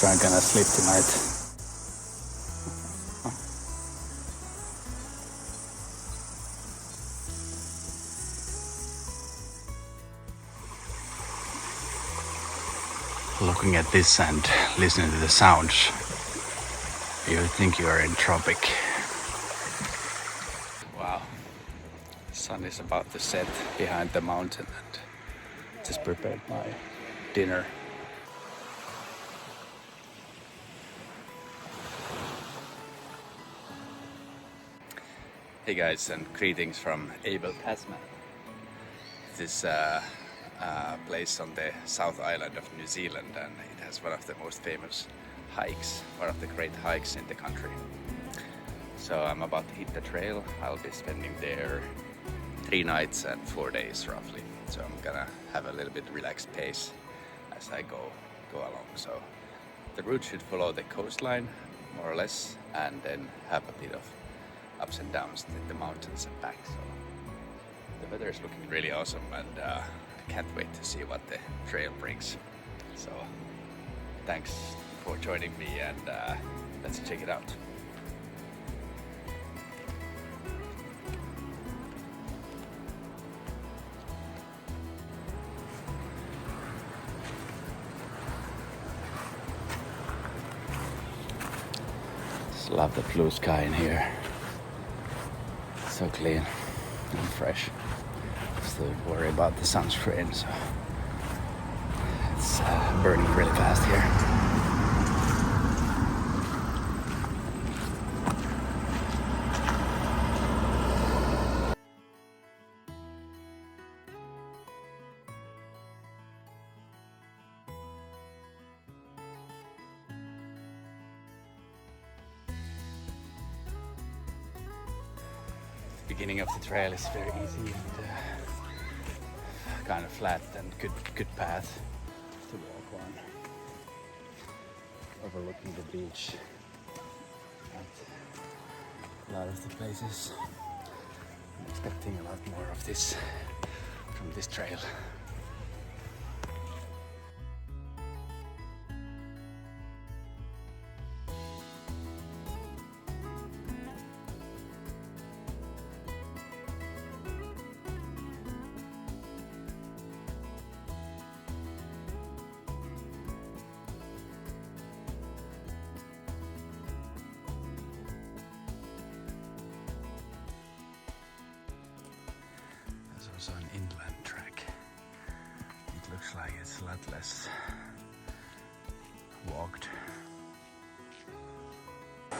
so I'm gonna sleep tonight. Looking at this and listening to the sounds, you would think you are in tropic. Wow, the sun is about to set behind the mountain and just prepared my dinner. Hey guys, and greetings from Abel Tasman. This place on the South Island of New Zealand, and it has one of the most famous hikes, one of the great hikes in the country. So I'm about to hit the trail. I'll be spending there 3 nights and 4 days roughly. So I'm gonna have a little bit relaxed pace as I go along. So the route should follow the coastline more or less, and then have a bit of ups and downs in the mountains and back. So the weather is looking really awesome, and I can't wait to see what the trail brings. So thanks for joining me, and let's check it out. Just love the blue sky in here. So clean and fresh. Still worry about the sunscreen, so it's burning really fast here. The beginning of the trail is very easy and kind of flat and good path to walk on, overlooking the beach at a lot of the places. I'm expecting a lot more of this from this trail. Also an inland track. It looks like it's a lot less walked. I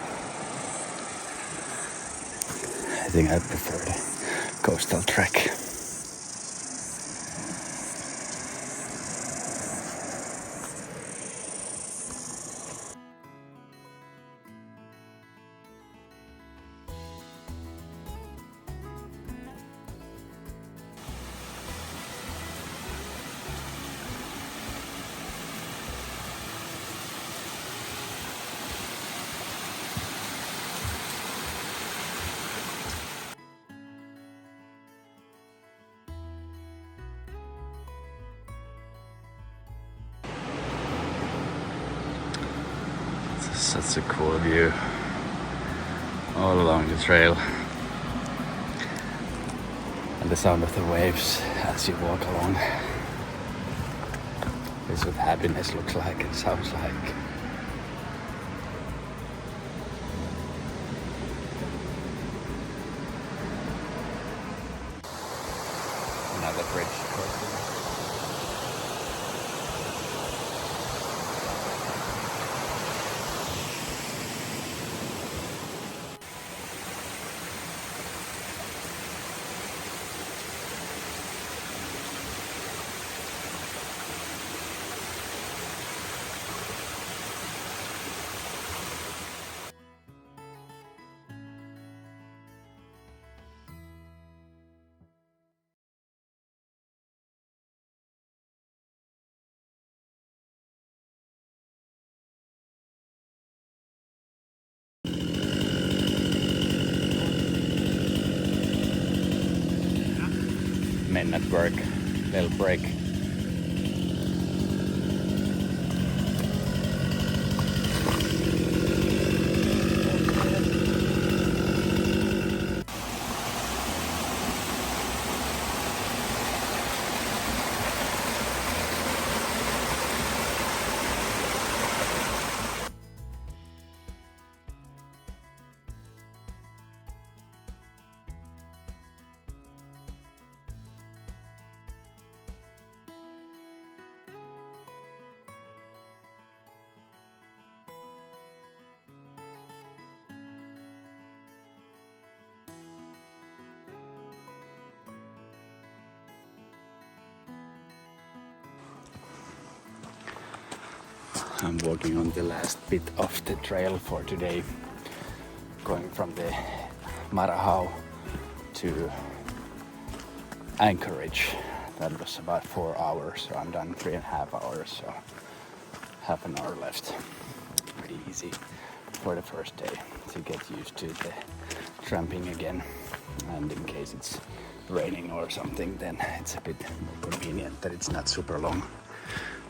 think I prefer the coastal track. Such a cool view all along the trail, and the sound of the waves as you walk along. This is what happiness looks like and sounds like. Another bridge crossing. Men at work, they'll break. I'm walking on the last bit of the trail for today, going from the Marahau to Anchorage. That was about 4 hours, so I'm done 3.5 hours, so half an hour left. Pretty easy for the first day to get used to the tramping again, and in case it's raining or something, then it's a bit more convenient that it's not super long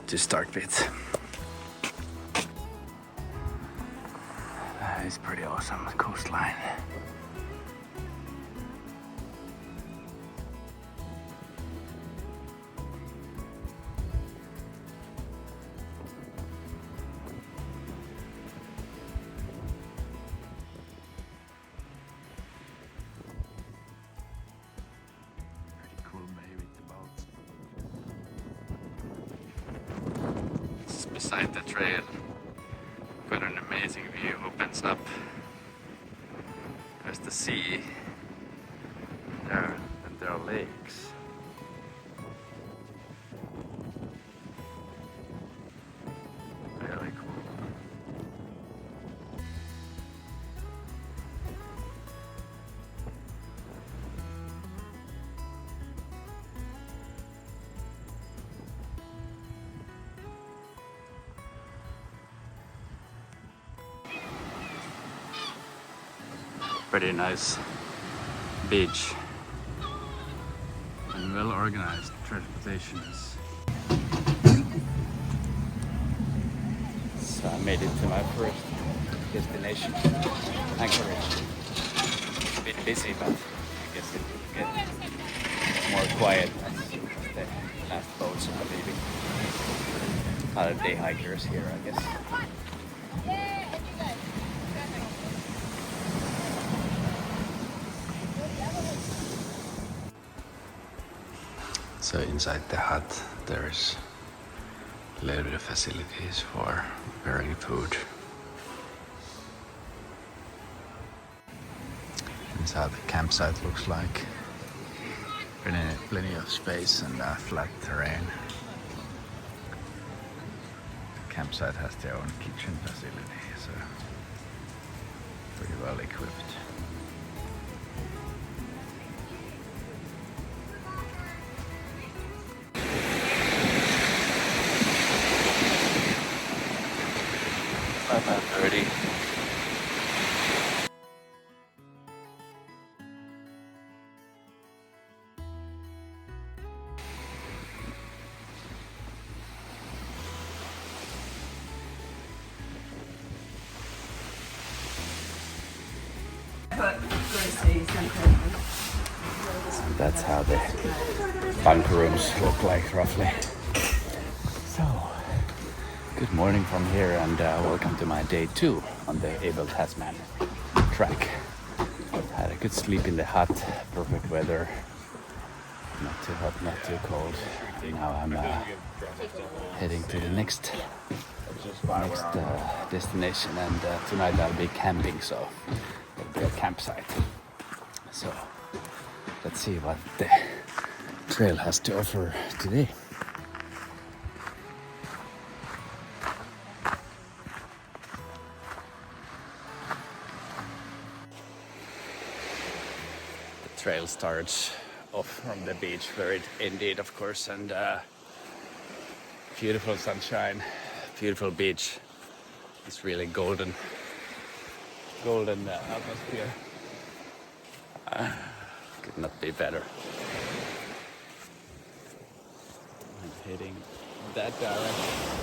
to start with. It's pretty awesome coastline. Beside the trail, got an amazing view, opens up. There's the sea there, and there are lakes. Really cool. Pretty nice beach and well organized transportation. So I made it to my first destination, Anchorage. A bit busy, but I guess it will get more quiet as the last boats are leaving. Holiday hikers here, I guess. So inside the hut there's a little bit of facilities for preparing food. This is how the campsite looks like. Plenty of space and flat terrain. The campsite has their own kitchen facility, so pretty well equipped. That's how the bunk rooms look like, roughly. So, good morning from here, and welcome to my day 2 on the Abel Tasman track. Had a good sleep in the hut, perfect weather, not too hot, not too cold. Now I'm heading to the next destination, and tonight I'll be camping, so it'll be a campsite. So let's see what the trail has to offer today. The trail starts off from the beach where it ended, of course, and beautiful sunshine, beautiful beach. It's really golden atmosphere. Could not be better. I'm heading that direction.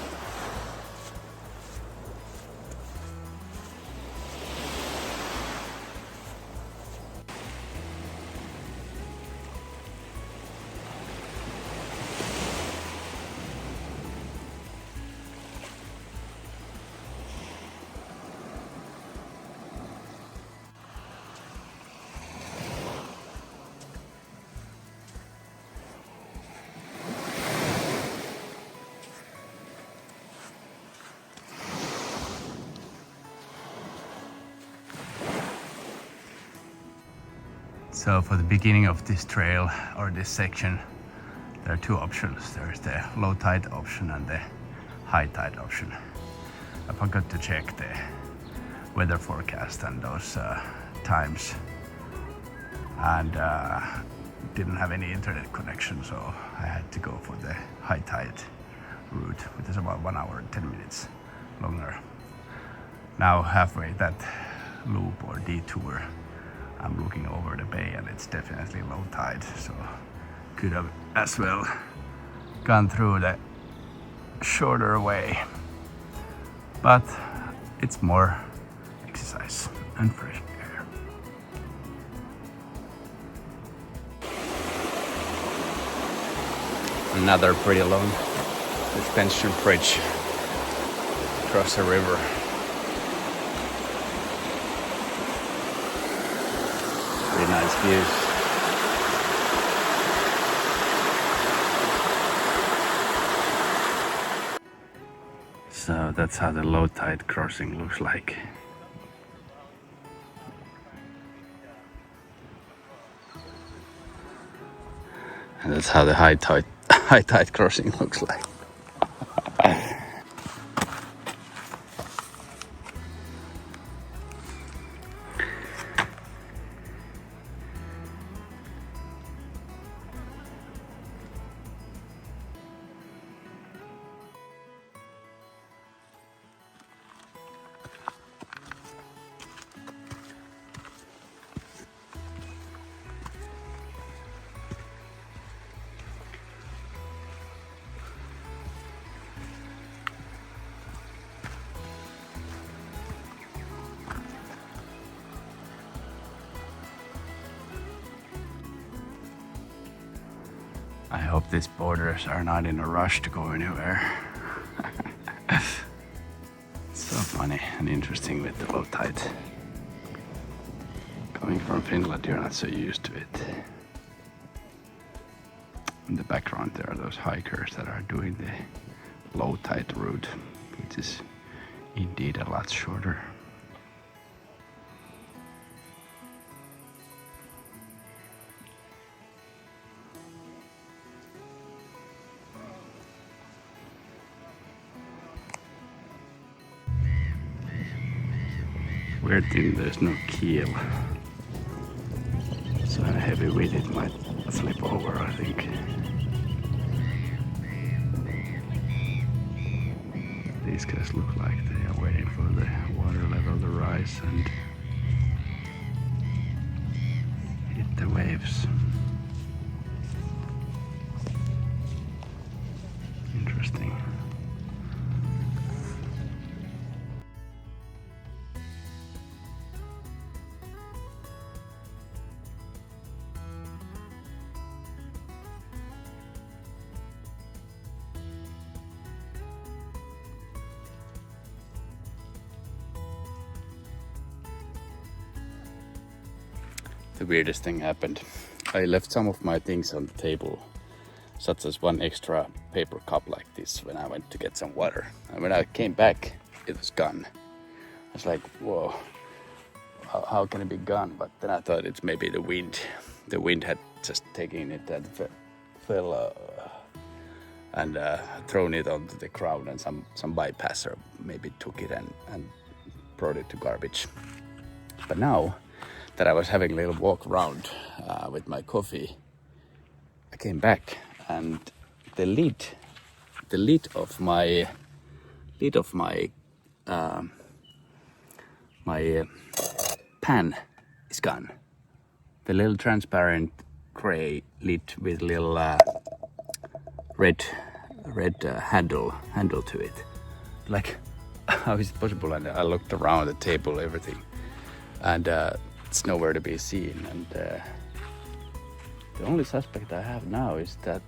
So for the beginning of this trail or this section, there are two options. There's the low tide option and the high tide option. I forgot to check the weather forecast and those times, and didn't have any internet connection, so I had to go for the high tide route, which is about 1 hour and 10 minutes longer. Now halfway that loop or detour, I'm looking over the bay and it's definitely low tide, so could have as well gone through the shorter way, but it's more exercise and fresh air. Another pretty long suspension bridge across the river. Pretty nice views. So that's how the low tide crossing looks like. And that's how the high tide crossing looks like. I hope these boarders are not in a rush to go anywhere. It's so funny and interesting with the low tide. Coming from Finland, you're not so used to it. In the background there are those hikers that are doing the low tide route, which is indeed a lot shorter. Weird thing, there's no keel. So a heavy wind, it might slip over, I think. These guys look like they are waiting for the water level to rise and hit the waves. Interesting. The weirdest thing happened. I left some of my things on the table, such as one extra paper cup like this when I went to get some water. And when I came back, it was gone. I was like, whoa, how can it be gone? But then I thought it's maybe the wind. The wind had just taken it and fell and thrown it onto the ground, and some bypasser maybe took it and brought it to garbage. But now that I was having a little walk around with my coffee, I came back and the lid of my pan is gone. The little transparent gray lid with little red handle to it. Like, how is it possible? And I looked around the table, everything, and it's nowhere to be seen. And the only suspect I have now is that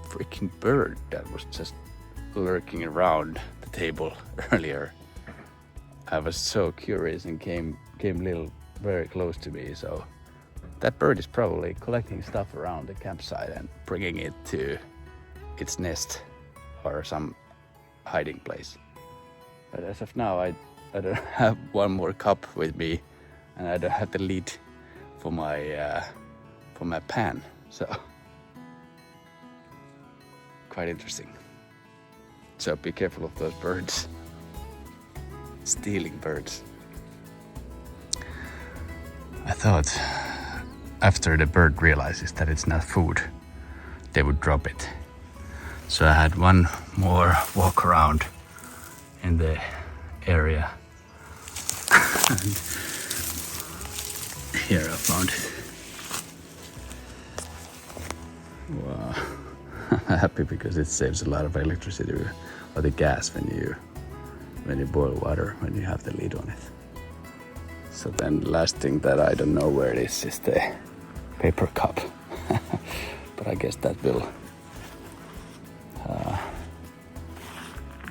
freaking bird that was just lurking around the table earlier. I was so curious and came very close to me. So that bird is probably collecting stuff around the campsite and bringing it to its nest or some hiding place. But as of now, I don't have one more cup with me, and I don't have the lid for my pan. So quite interesting. So be careful of those birds. stealing birds. I thought after the bird realizes that it's not food, they would drop it. So I had one more walk around in the area. And here I found it. Wow. I'm happy because it saves a lot of electricity or the gas when you boil water, when you have the lid on it. So then the last thing that I don't know where it is the paper cup. But I guess that will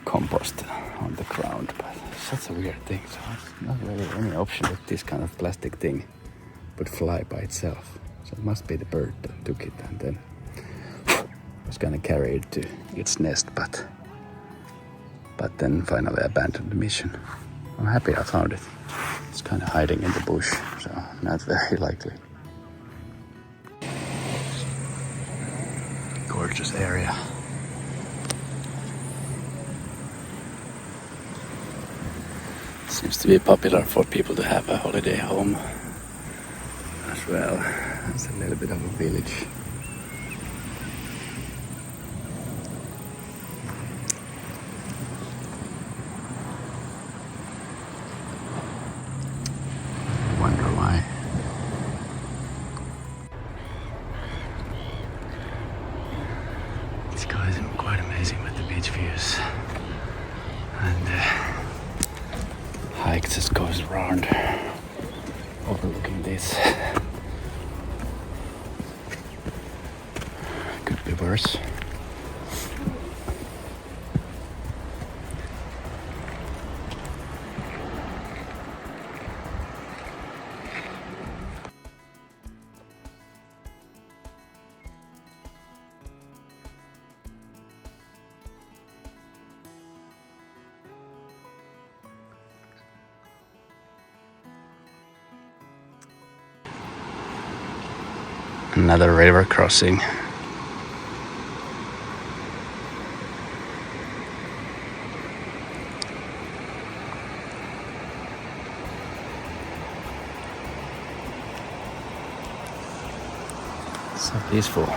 compost on the ground. But it's such a weird thing, so it's not really any option that this kind of plastic thing would fly by itself. So it must be the bird that took it and then was gonna carry it to its nest, but then finally abandoned the mission. I'm happy I found it. It's kind of hiding in the bush, so not very likely. Gorgeous area. Seems to be popular for people to have a holiday home as well. It's a little bit of a village. Wonder why. This guy is quite amazing with the beach views, and hike just goes around overlooking this. Could be worse. Another river crossing. So peaceful.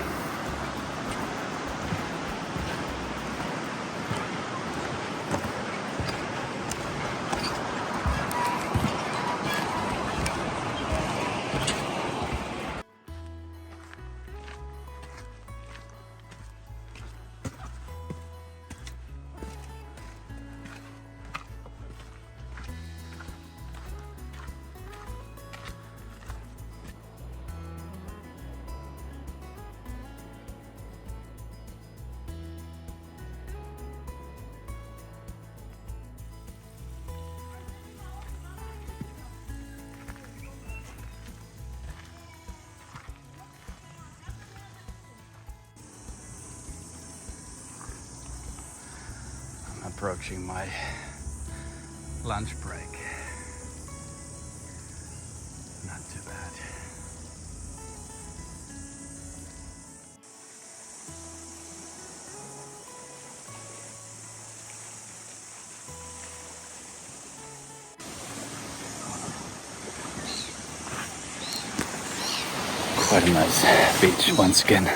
Approaching my lunch break. Not too bad. Quite a nice beach once again.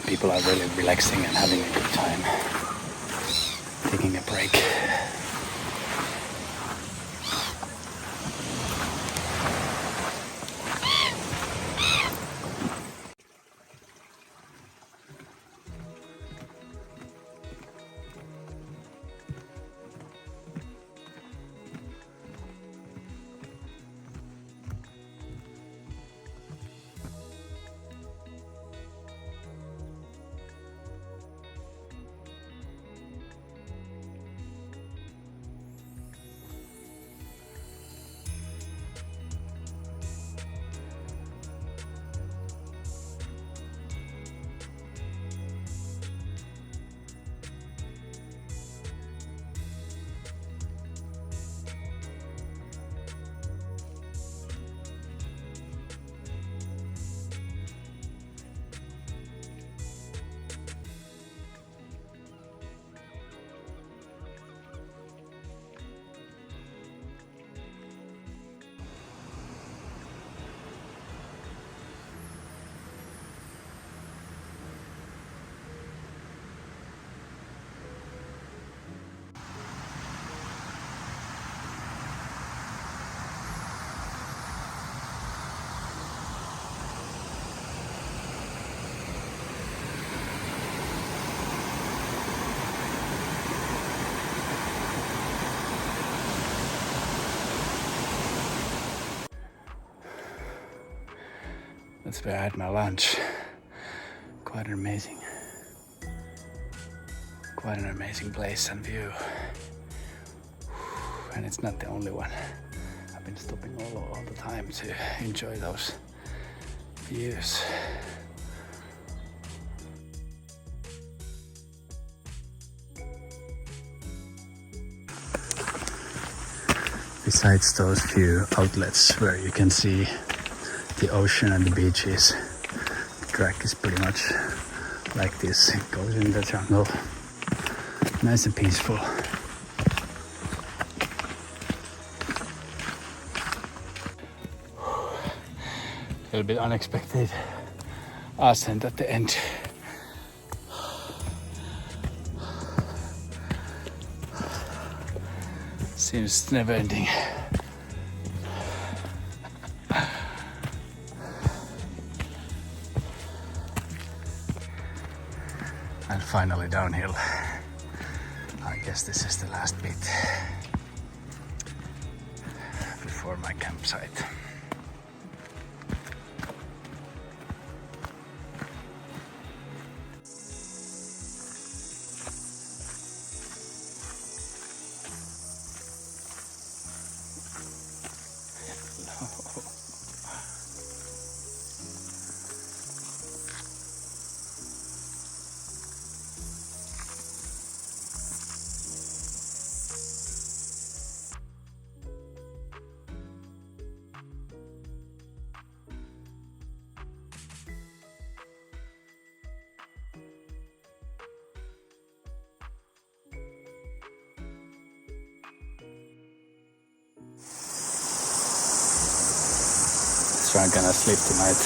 People are really relaxing and having a good time. Taking a break. That's where I had my lunch. Quite an amazing place and view. And it's not the only one. I've been stopping all the time to enjoy those views. Besides those few outlets where you can see the ocean and the beaches, the track is pretty much like this. It goes in the jungle, nice and peaceful. A little bit unexpected ascent at the end. Seems never ending. And finally downhill. I guess this is the last bit before my campsite. So I'm gonna sleep tonight.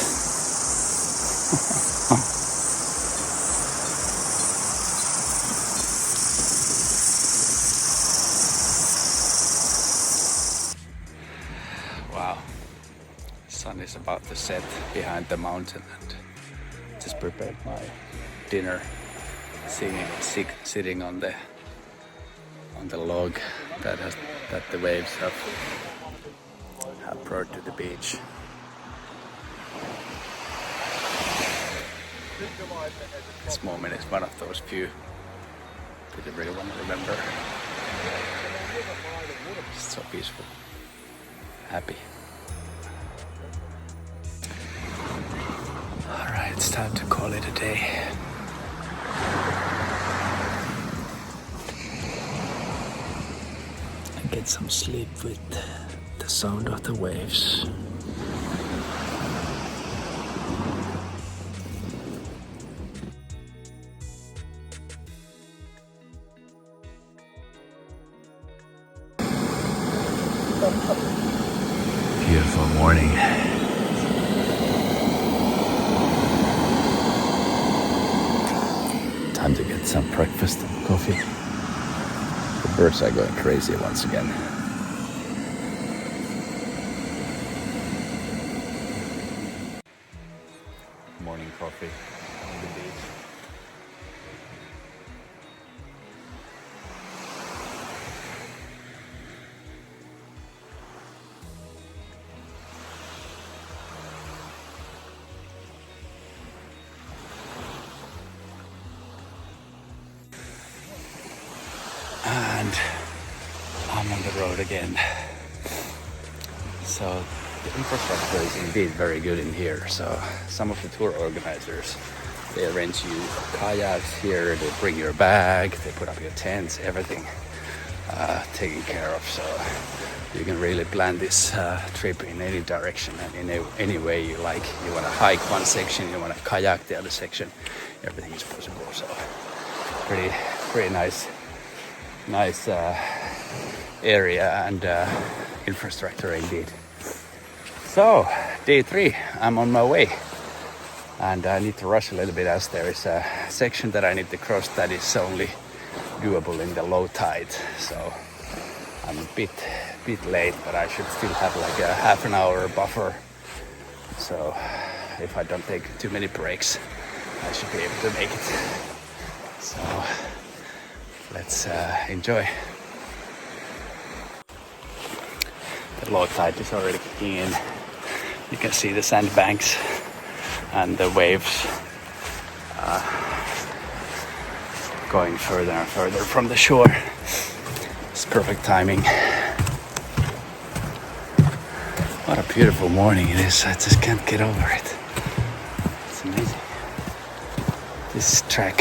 Wow, the sun is about to set behind the mountain, and just prepared my dinner, sitting on the log that the waves have brought to the beach. This moment is one of those few that I really want to remember. It's so peaceful, happy. Alright, it's time to call it a day. And get some sleep with the sound of the waves. Beautiful morning. Time to get some breakfast and coffee. The birds are going crazy once again. Morning coffee on the beach. And I'm on the road again. So the infrastructure is indeed very good in here. So some of the tour organizers, they arrange you kayaks here, they bring your bag, they put up your tents, everything taken care of. So you can really plan this trip in any direction and in any way you like. You want to hike one section, you want to kayak the other section, everything is possible. So pretty nice area and infrastructure indeed. So day 3, I'm on my way, and I need to rush a little bit as there is a section that I need to cross that is only doable in the low tide. So I'm a bit late, but I should still have like a half an hour buffer. So if I don't take too many breaks, I should be able to make it. So let's enjoy. The low tide is already kicking in. You can see the sandbanks and the waves going further and further from the shore. It's perfect timing. What a beautiful morning it is. I just can't get over it. It's amazing. This track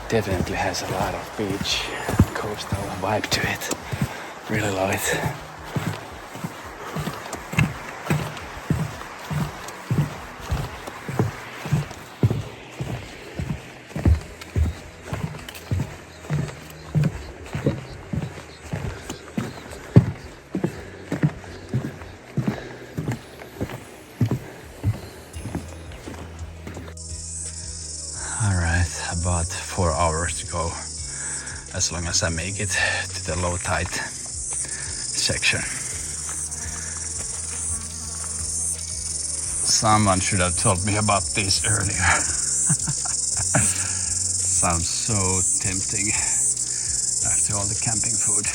definitely has a lot of beach and coastal vibe to it. Really love it. About 4 hours to go, as long as I make it to the low tide section. Someone should have told me about this earlier. Sounds so tempting after all the camping food.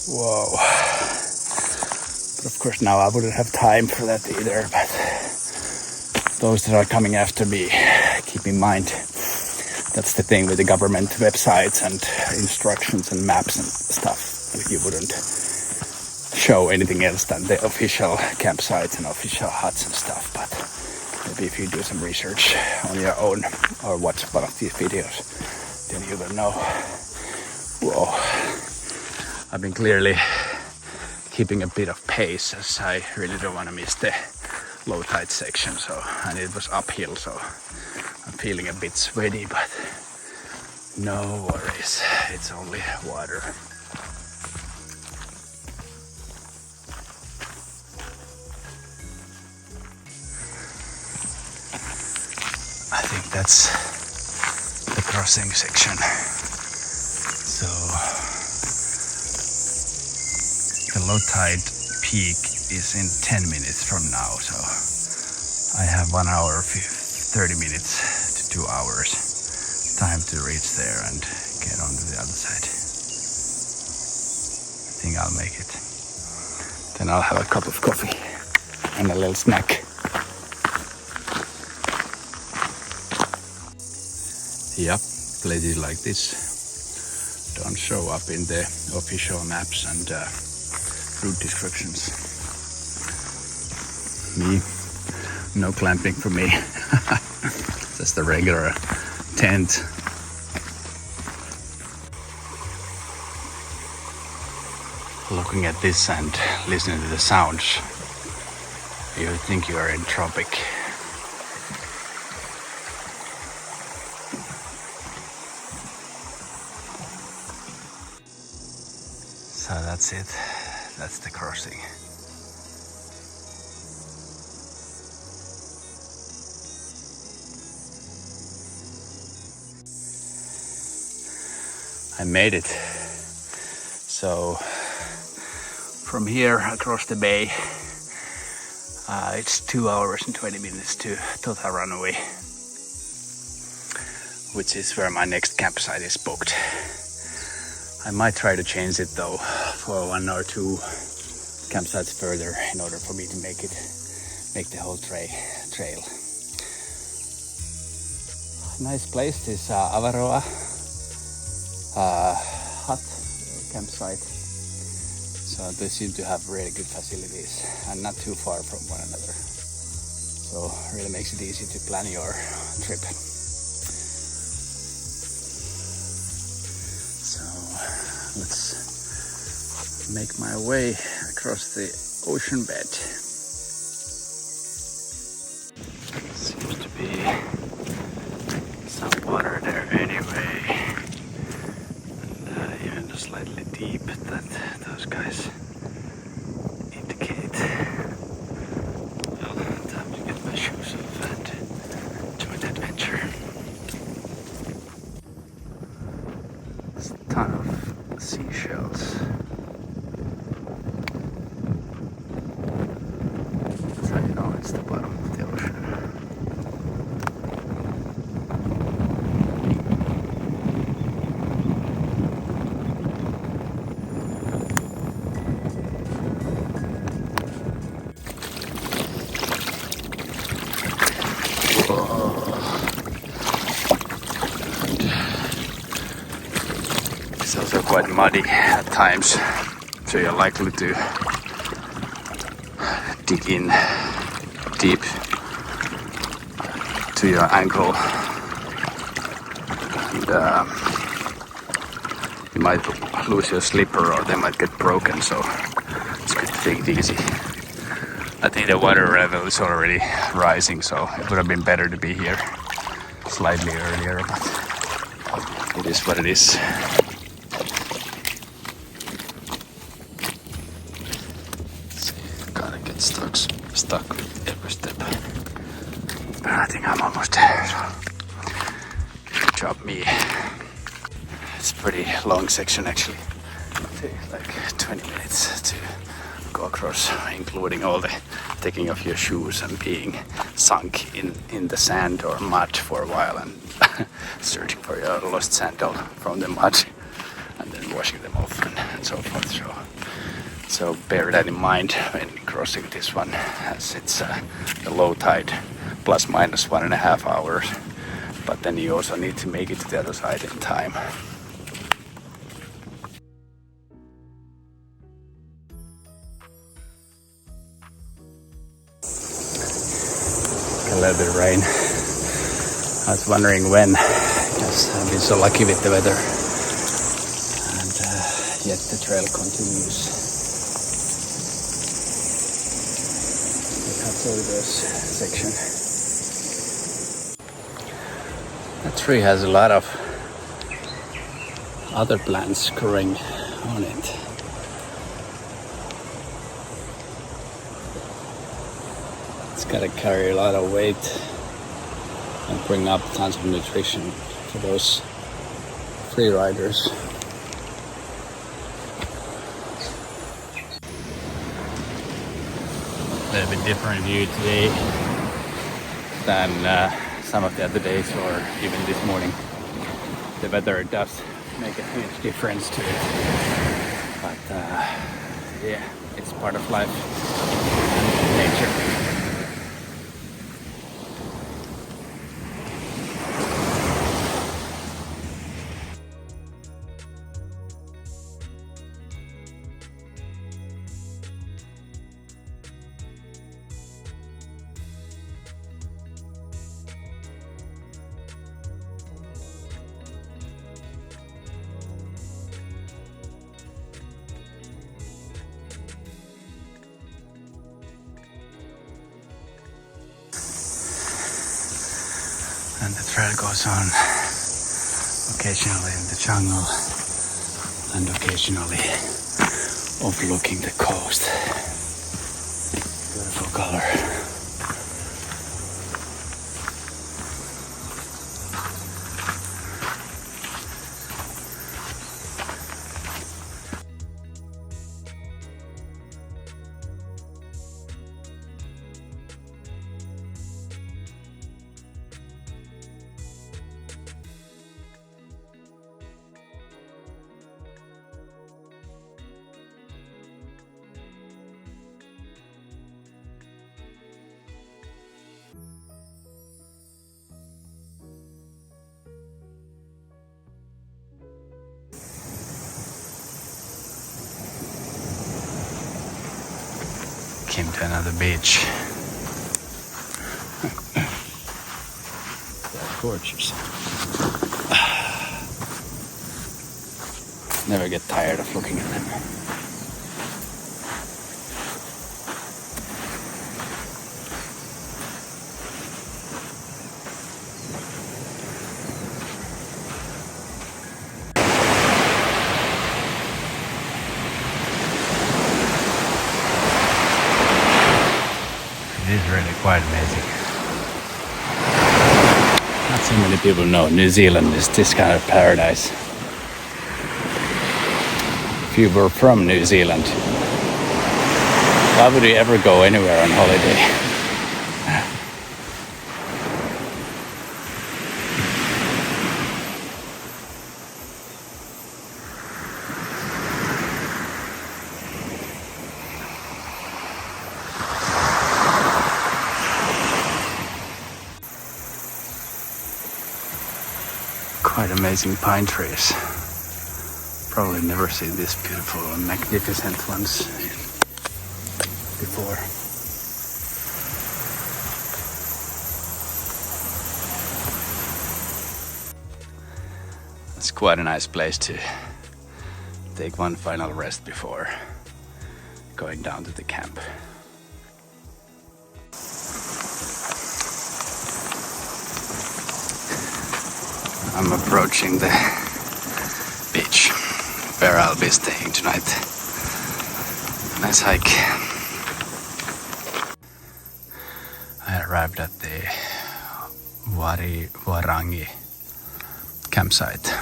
Whoa. But of course now I wouldn't have time for that either, but those that are coming after me, keep in mind, that's the thing with the government websites and instructions and maps and stuff. You wouldn't show anything else than the official campsites and official huts and stuff. But maybe if you do some research on your own or watch one of these videos, then you will know. Whoa. I've been clearly keeping a bit of pace as I really don't want to miss the low tide section, and it was uphill, so I'm feeling a bit sweaty, but no worries, it's only water. I think that's the crossing section. So the low tide peak is in 10 minutes from now, so I have 1 hour 30 minutes to 2 hours time to reach there and get on to the other side. I think I'll make it. Then I'll have a cup of coffee and a little snack. Yep, places like this don't show up in the official maps and route descriptions. Me, no clamping for me. Just a regular tent. Looking at this and listening to the sounds, you would think you are in tropic. So that's it. That's the crossing. I made it. So from here across the bay, it's 2 hours and 20 minutes to Tota Runway, which is where my next campsite is booked. I might try to change it though for 1 or 2 campsites further in order for me to make the whole trail. Nice place, this Avaroa hut campsite. So they seem to have really good facilities and not too far from one another. So really makes it easy to plan your trip. So let's make my way across the ocean bed. Seems to be some water there anyway. And even slightly deep that those guys indicate. Well, time to get my shoes off and join the adventure. There's a ton of seashells. That's how you know it's the bottom of the ocean. It's also quite muddy at times, so you're likely to dig in deep to your ankle, and you might lose your slipper or they might get broken, so it's good to take it easy. I think the water level is already rising, so it would have been better to be here slightly earlier, but it is what it is. Gotta get stuck with every step. But I think I'm almost there, so good job me. It's a pretty long section actually. It takes like 20 minutes to go across, including all the taking off your shoes and being sunk in the sand or mud for a while and searching for your lost sandal from the mud and then washing them off and so forth. So bear that in mind when crossing this one, as it's a low tide plus minus 1.5 hours, but then you also need to make it to the other side in time. A little bit of rain. I was wondering when, because I've been so lucky with the weather, and yet the trail continues. Look how this section. That tree has a lot of other plants growing on it. It's gotta carry a lot of weight and bring up tons of nutrition for those free riders. A little bit different view today than some of the other days or even this morning. The weather does make a huge difference to it, but yeah, it's part of life and nature. And the trail goes on occasionally in the jungle and occasionally overlooking the coast. Beautiful color. Came to another beach. They're gorgeous. Never get tired of looking at them. It is really quite amazing. Not so many people know New Zealand is this kind of paradise. If you were from New Zealand, why would you ever go anywhere on holiday? Quite amazing pine trees. Probably never seen this beautiful and magnificent ones before. It's quite a nice place to take one final rest before going down to the camp. I'm approaching the beach where I'll be staying tonight. Nice hike. I arrived at the Warangi campsite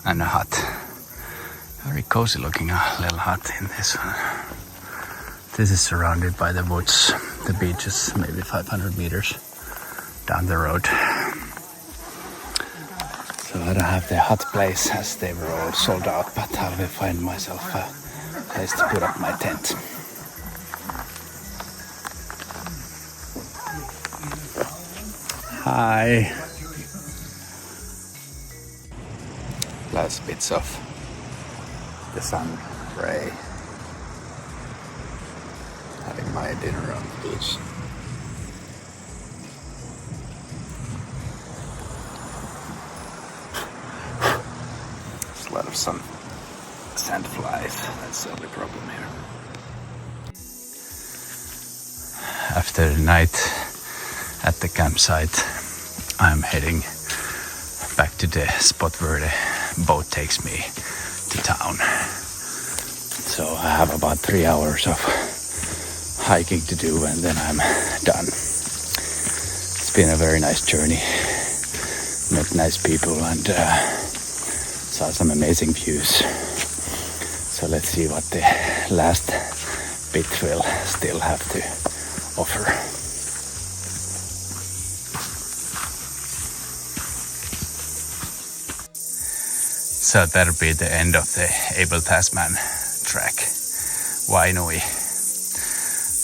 and a hut. Very cozy looking little hut in this one. This is surrounded by the woods. The beach is maybe 500 meters down the road. So I don't have the hut place as they were all sold out, but I will find myself a place to put up my tent. Hi. Last bits of the sun ray. Having my dinner on the beach. There's a lot of sand flies. That's the only problem here. After the night at the campsite, I'm heading back to the spot where the boat takes me to town. So I have about 3 hours of hiking to do and then I'm done. It's been a very nice journey. Met nice people and saw some amazing views. So let's see what the last bit will still have to offer. So that'll be the end of the Abel Tasman track. Wainui.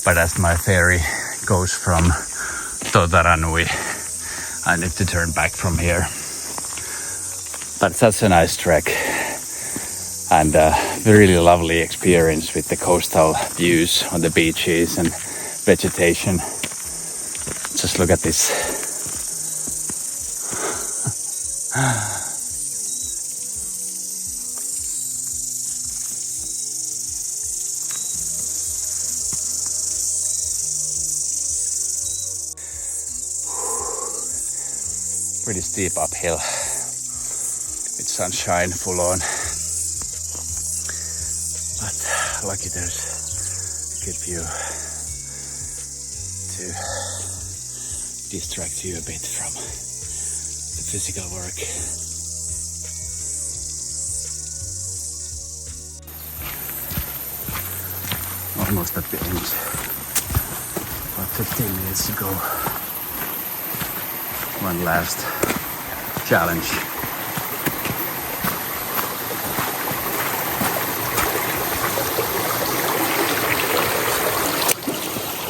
But as my ferry goes from Totaranui, I need to turn back from here. But such a nice trek and a really lovely experience with the coastal views on the beaches and vegetation. Just look at this. Pretty steep uphill with sunshine full on, but lucky there's a good view to distract you a bit from the physical work. Almost at the end, about 15 minutes to go. One last challenge.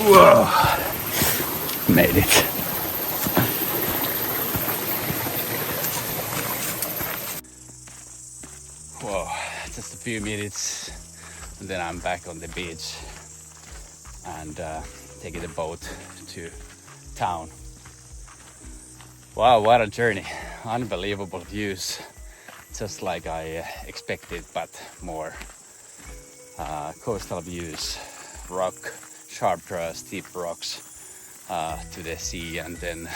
Whoa! Made it. Whoa, just a few minutes and then I'm back on the beach and taking the boat to town. Wow, what a journey. Unbelievable views. Just like I expected, but more. Coastal views, sharp, steep rocks to the sea, and then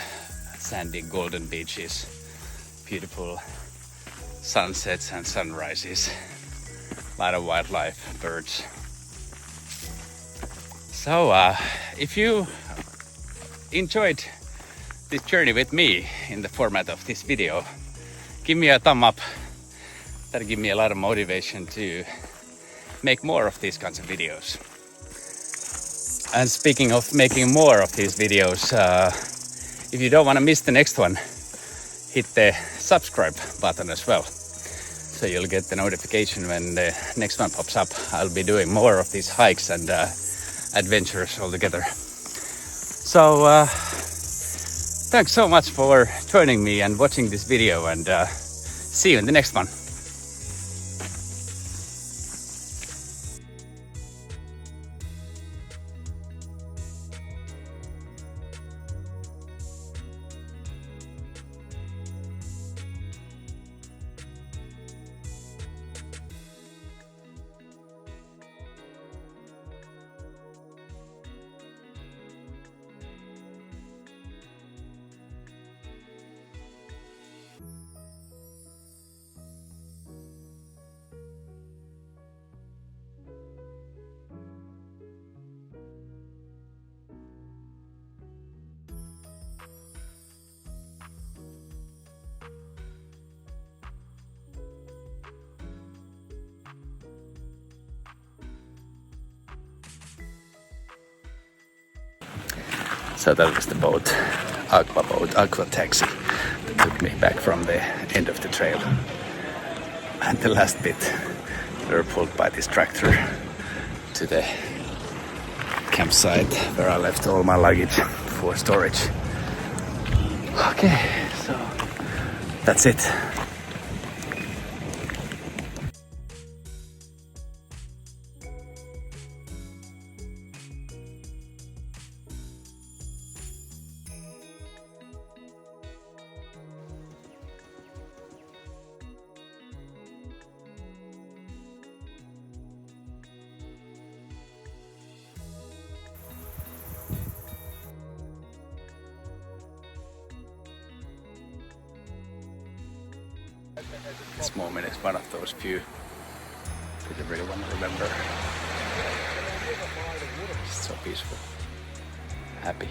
sandy golden beaches. Beautiful sunsets and sunrises. A lot of wildlife, birds. So, if you enjoyed this journey with me in the format of this video, give me a thumb up. That'll give me a lot of motivation to make more of these kinds of videos. And speaking of making more of these videos, if you don't want to miss the next one, hit the subscribe button as well, so you'll get the notification when the next one pops up. I'll be doing more of these hikes and adventures all together. So thanks so much for joining me and watching this video, and see you in the next one. So that was the boat, Aqua Taxi, that took me back from the end of the trail. And the last bit, we were pulled by this tractor to the campsite where I left all my luggage for storage. Okay, so that's it. This moment is one of those few that I really want to remember. It's so peaceful, happy.